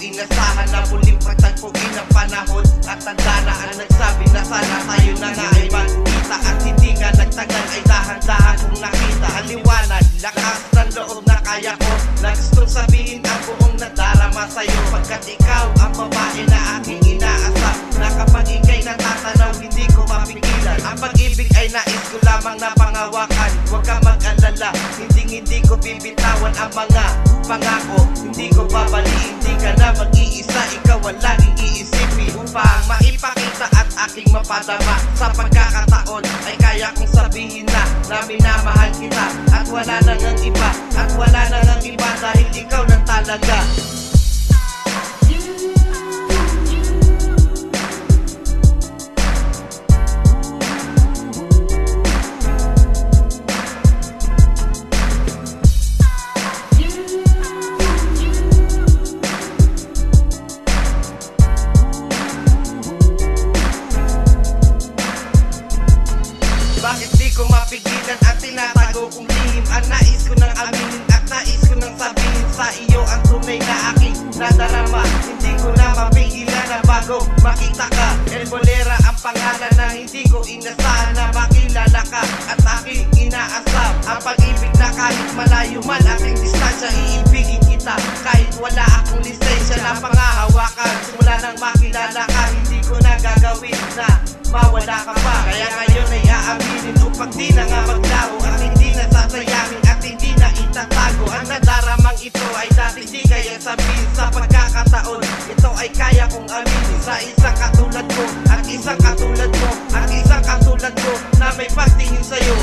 inasahan na muling pagtagpuin ang panahon. At tanda na ang nagsabi na sana tayo na nga ay magkita. At hindi nga nagtagal ay dahan-dahan kong nakita ang liwanag, lakas ng loob na kaya ko, na gustong sabihin ang buong nadarama sa'yo. Pagkat ikaw ang babae na aking inaasam, na kapag ika'y natatanaw hindi ko mapigilan. Ang pag-ibig ay nais ko lamang na pangawakan. Huwag ka mag-alala, hindi ko bibitawan ang mga pangako. Hindi ko babali, hindi ka na mag-iisa. Ikaw ang laging iisipin upang maipakita at aking mapadama. Sa pagkakataon ay kaya kong sabihin na minamahal kita. At wala na ngang iba, at wala na ngang iba dahil ikaw na talaga. Bakit di ko mapigilan ang tinatago kong lihim? Ang nais ko nang aminin at nais ko nang sabihin sa iyo ang tunay na aking nadarama. Hindi ko na mapigilan na bago makita ka. El Bolera ang pangalan na hindi ko inasahan na makilala ka at aking inaasam. Ang pag-ibig na kahit malayo man aking distansya, iibigin kita kahit wala akong lisensya na pangahawakan. Simula nang makilala ka, hindi ko na gagawin na mawala ka pa. Kaya ngayon ay aaminin upang di na nga maglaho at hindi na sasayamin at hindi na itatago. Ang nadaramang ito ay dati di kaya sabihin. Sa pagkakataon ito ay kaya kong aminin. Sa isang katulad ko at isang katulad mo at isang katulad ko na may pagtingin sa'yo.